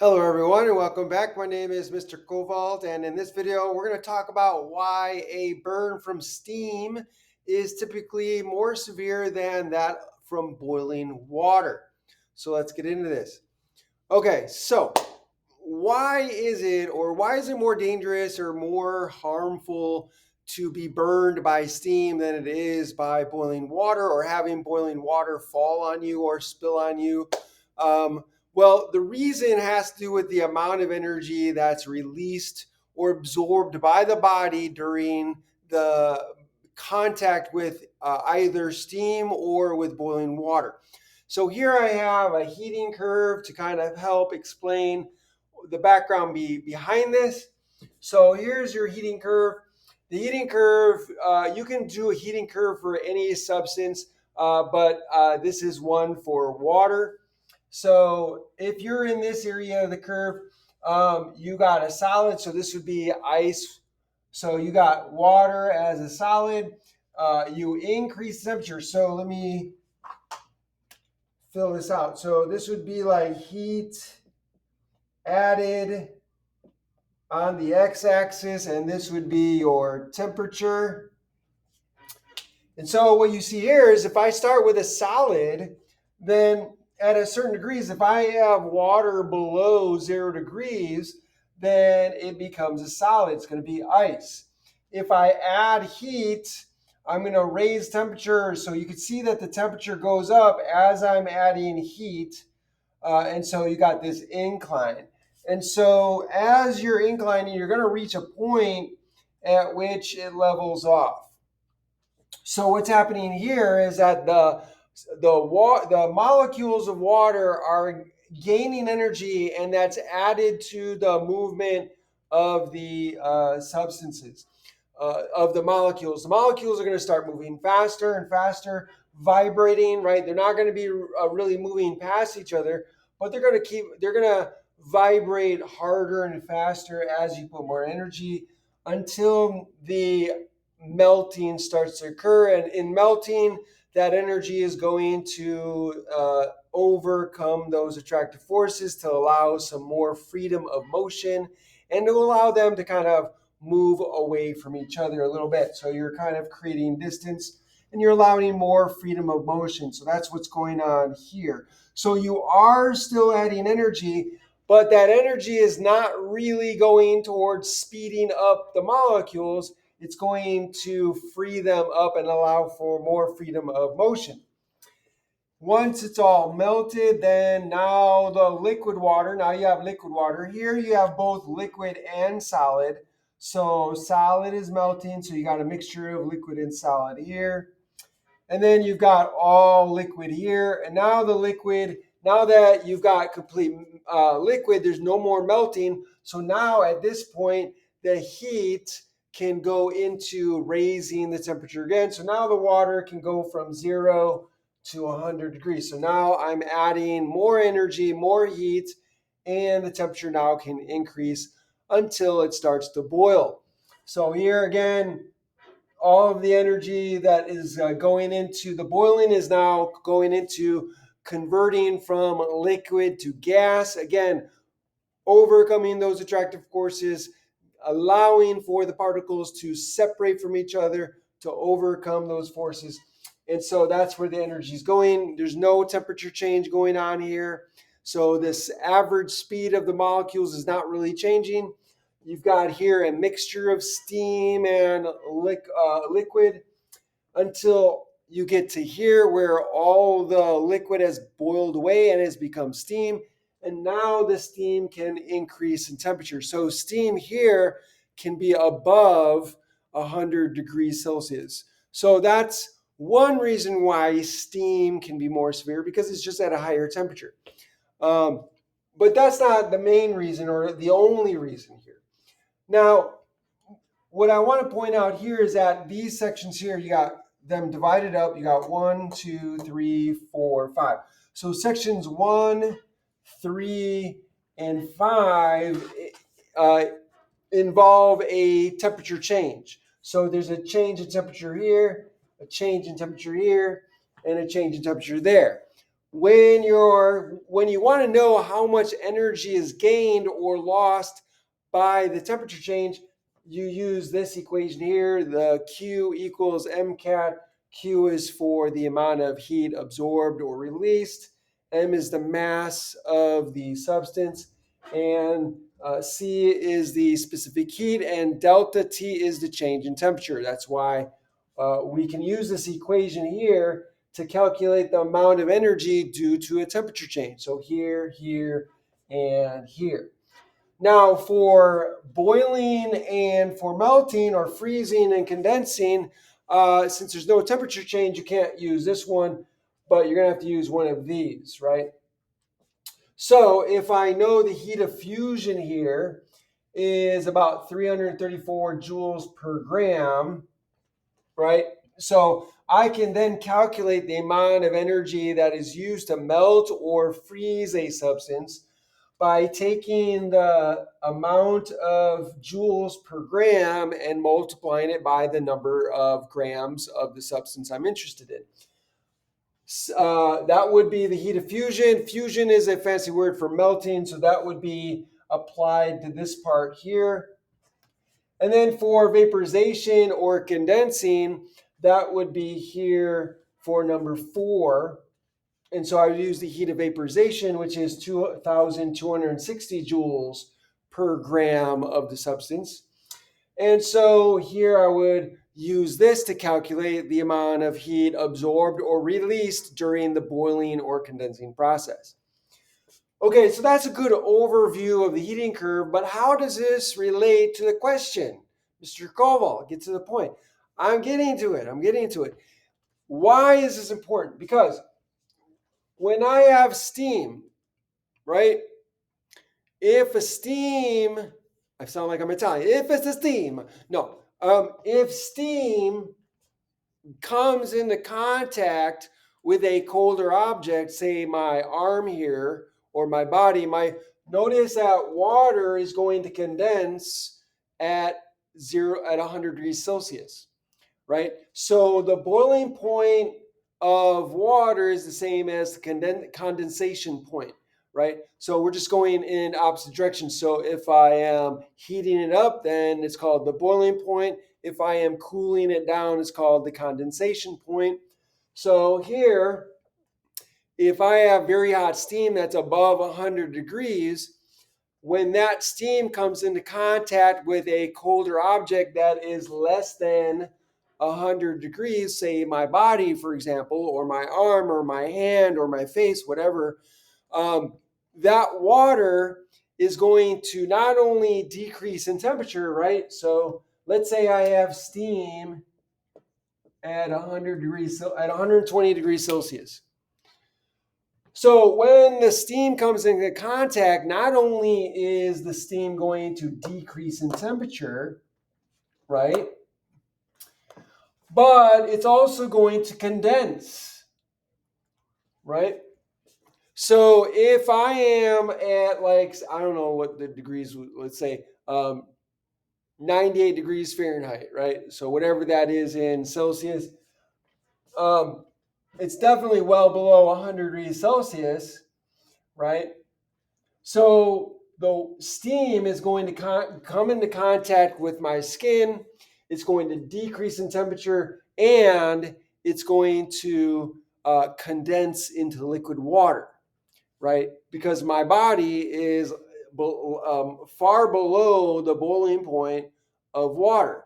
Hello everyone and welcome back. My name is Mr. Koval, and in this video we're going to talk about why a burn from steam is typically more severe than that from boiling water. So let's get into this. Okay, so why is it more dangerous or more harmful to be burned by steam than it is by boiling water or having boiling water fall on you or spill on you? Well, the reason has to do with the amount of energy that's released or absorbed by the body during the contact with either steam or with boiling water. So here I have a heating curve to kind of help explain the background behind this. So here's your heating curve. The heating curve, you can do a heating curve for any substance, but this is one for water. So if you're in this area of the curve, you got a solid. So this would be ice. So you got water as a solid. You increase temperature. So let me fill this out. So this would be like heat added on the x-axis, and this would be your temperature. And so what you see here is if I start with a solid, then at a certain degrees, if I have water below 0 degrees, then it becomes a solid. It's going to be ice. If I add heat, I'm going to raise temperature. So you can see that the temperature goes up as I'm adding heat. And so you got this incline. And so as you're inclining, you're going to reach a point at which it levels off. So what's happening here is that the molecules of water are gaining energy, and that's added to the movement of the substances of the molecules. The molecules are going to start moving faster and faster, vibrating. Right, they're not going to be really moving past each other, but they're going to vibrate harder and faster as you put more energy until the melting starts to occur. And in melting, that energy is going to overcome those attractive forces to allow some more freedom of motion and to allow them to kind of move away from each other a little bit. So you're kind of creating distance and you're allowing more freedom of motion. So that's what's going on here. So you are still adding energy, but that energy is not really going towards speeding up the molecules. It's going to free them up and allow for more freedom of motion. Once it's all melted, then now the liquid water, now you have liquid water. Here you have both liquid and solid. So solid is melting, so you got a mixture of liquid and solid here. And then you've got all liquid here. And now the liquid, now that you've got complete liquid, there's no more melting. So now at this point, the heat can go into raising the temperature again. So now the water can go from 0 to 100 degrees. So now I'm adding more energy, more heat, and the temperature now can increase until it starts to boil. So here again, all of the energy that is going into the boiling is now going into converting from liquid to gas. Again, overcoming those attractive forces, allowing for the particles to separate from each other to overcome those forces. And so that's where the energy is going. There's no temperature change going on here. So this average speed of the molecules is not really changing. You've got here a mixture of steam and liquid until you get to here where all the liquid has boiled away and has become steam. And now the steam can increase in temperature. So steam here can be above 100 degrees Celsius. So that's one reason why steam can be more severe, because it's just at a higher temperature. Um, but that's not the main reason or the only reason here. Now, what I want to point out here is that these sections here, you got them divided up. You got 1, 2, 3, 4, 5. So sections 1, 3, and 5 uh, involve a temperature change. So there's a change in temperature here, a change in temperature here, and a change in temperature there. when you want to know how much energy is gained or lost by the temperature change, you use this equation here. The Q equals MCAT. Q is for the amount of heat absorbed or released. M is the mass of the substance, and C is the specific heat, and delta T is the change in temperature. That's why we can use this equation here to calculate the amount of energy due to a temperature change. So here, here, and here. Now for boiling and for melting or freezing and condensing, since there's no temperature change, you can't use this one, but you're gonna have to use one of these, right? So if I know the heat of fusion here is about 334 joules per gram, right? So I can then calculate the amount of energy that is used to melt or freeze a substance by taking the amount of joules per gram and multiplying it by the number of grams of the substance I'm interested in. That would be the heat of fusion. Fusion is a fancy word for melting, so that would be applied to this part here. And then for vaporization or condensing, that would be here for number 4. And so I would use the heat of vaporization, which is 2,260 joules per gram of the substance. And so here I would use this to calculate the amount of heat absorbed or released during the boiling or condensing process. Okay, so that's a good overview of the heating curve, but how does this relate to the question? Mr. Koval, get to the point. I'm getting to it. Why is this important? Because when I have steam, right? If a steam, I sound like I'm Italian. If it's a steam, no. If steam comes into contact with a colder object, say my arm here or my body, notice that water is going to condense at 100 degrees Celsius, right? So the boiling point of water is the same as the condensation point, right? So we're just going in opposite directions. So if I am heating it up, then it's called the boiling point. If I am cooling it down, it's called the condensation point. So here, if I have very hot steam that's above 100 degrees, when that steam comes into contact with a colder object that is less than 100 degrees, say my body, for example, or my arm, or my hand, or my face, whatever, that water is going to not only decrease in temperature, right? So let's say I have steam at 120 degrees Celsius. So when the steam comes into contact, not only is the steam going to decrease in temperature, right? But it's also going to condense, right? So if I am at I don't know what the degrees, let's say 98 degrees Fahrenheit, right? So whatever that is in Celsius, it's definitely well below 100 degrees Celsius, right? So the steam is going to come into contact with my skin. It's going to decrease in temperature, and it's going to condense into liquid water, right? Because my body is far below the boiling point of water.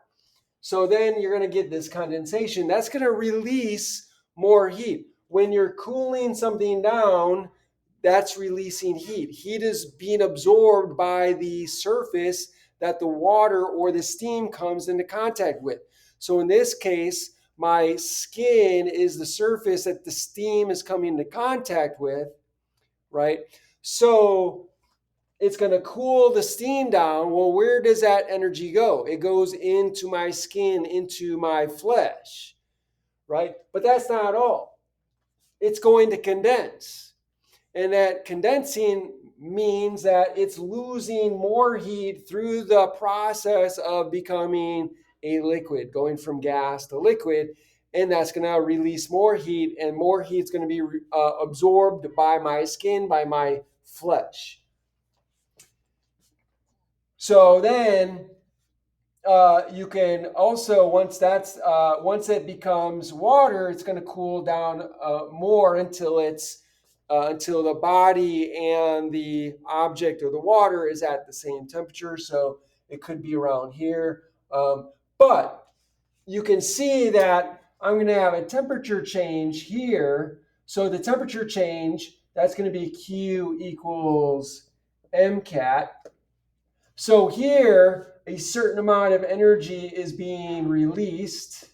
So then you're going to get this condensation. That's going to release more heat. When you're cooling something down, that's releasing heat. Heat is being absorbed by the surface that the water or the steam comes into contact with. So in this case, my skin is the surface that the steam is coming into contact with, right? So it's going to cool the steam down. Well, where does that energy go? It goes into my skin, into my flesh, right? But that's not all. It's going to condense. And that condensing means that it's losing more heat through the process of becoming a liquid, going from gas to liquid. and that's going to release more heat, and more heat is going to be absorbed by my skin, by my flesh. So then you can also, once it becomes water, it's going to cool down more until until the body and the object or the water is at the same temperature. So it could be around here, but you can see that I'm going to have a temperature change here. So the temperature change, that's going to be Q equals MCAT. So here, a certain amount of energy is being released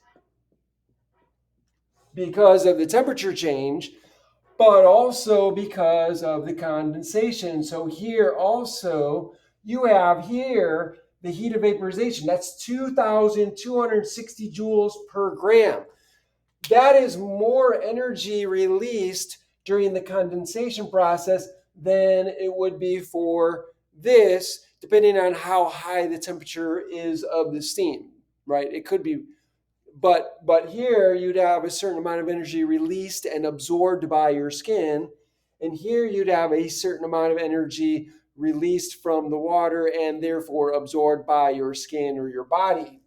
because of the temperature change, but also because of the condensation. So here also, you have here the heat of vaporization. That's 2,260 joules per gram. That is more energy released during the condensation process than it would be for this, depending on how high the temperature is of the steam, right? It could be, but here you'd have a certain amount of energy released and absorbed by your skin, and here you'd have a certain amount of energy released from the water and therefore absorbed by your skin or your body.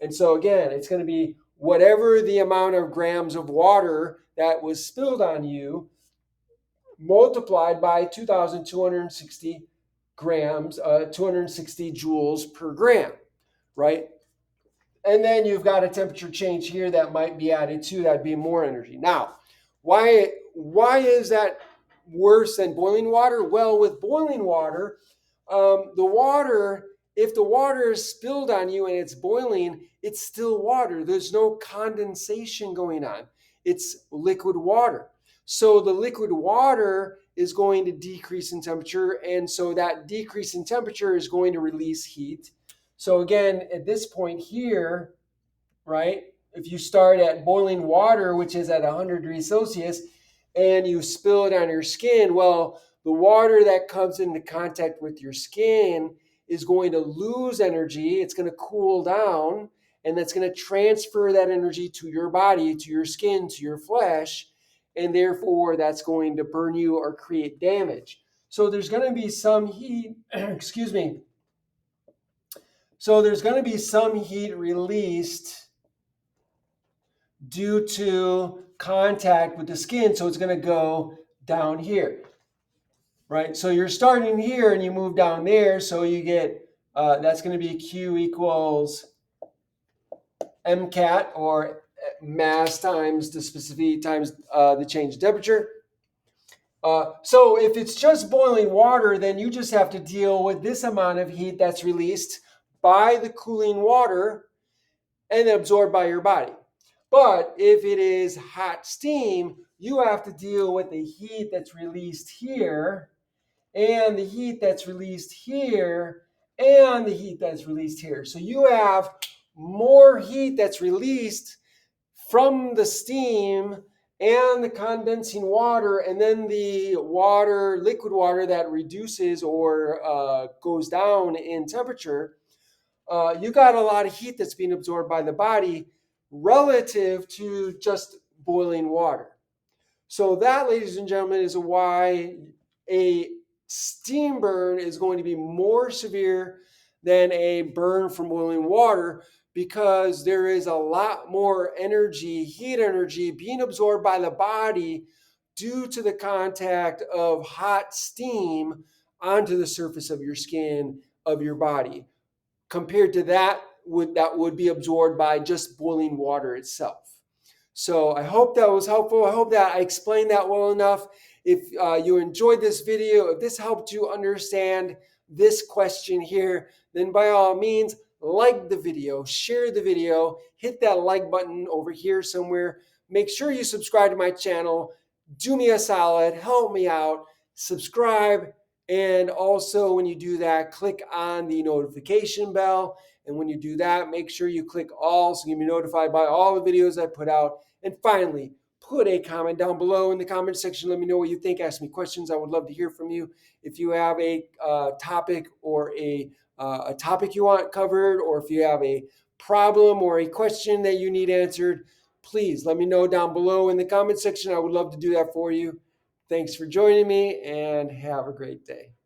And so again, it's going to be whatever the amount of grams of water that was spilled on you multiplied by 2,260 grams, 260 joules per gram, right? And then you've got a temperature change here that might be added to, that'd be more energy. Now, why is that worse than boiling water? Well, with boiling water, the water, if the water is spilled on you and it's boiling, it's still water. There's no condensation going on. It's liquid water. So the liquid water is going to decrease in temperature, and so that decrease in temperature is going to release heat. So again, at this point here, right, if you start at boiling water, which is at 100 degrees Celsius, and you spill it on your skin, well, the water that comes into contact with your skin is going to lose energy. It's going to cool down, and that's going to transfer that energy to your body, to your skin, to your flesh, and therefore that's going to burn you or create damage. So there's going to be some heat, excuse me. So there's going to be some heat released due to contact with the skin. So it's going to go down here, right? So you're starting here and you move down there. So you get, that's going to be Q equals MCAT, or mass times the specific times the change in temperature. So if it's just boiling water, then you just have to deal with this amount of heat that's released by the cooling water and absorbed by your body. But if it is hot steam, you have to deal with the heat that's released here, and the heat that's released here, and the heat that's released here. So you have more heat that's released from the steam and the condensing water, and then the water, liquid water that reduces or goes down in temperature. You got a lot of heat that's being absorbed by the body relative to just boiling water. So that, ladies and gentlemen, is why a steam burn is going to be more severe than a burn from boiling water, because there is a lot more energy, heat energy, being absorbed by the body due to the contact of hot steam onto the surface of your skin, of your body, compared to that would be absorbed by just boiling water itself. So I hope that was helpful. I hope that I explained that well enough. If you enjoyed this video, if this helped you understand this question here, then by all means, like the video, share the video, hit that like button over here somewhere. Make sure you subscribe to my channel. Do me a solid, help me out, subscribe. And also, when you do that, click on the notification bell. And when you do that, make sure you click all so you'll be notified by all the videos I put out. And finally, put a comment down below in the comment section. Let me know what you think. Ask me questions. I would love to hear from you. If you have a topic or a topic you want covered, or if you have a problem or a question that you need answered, please let me know down below in the comment section. I would love to do that for you. Thanks for joining me and have a great day.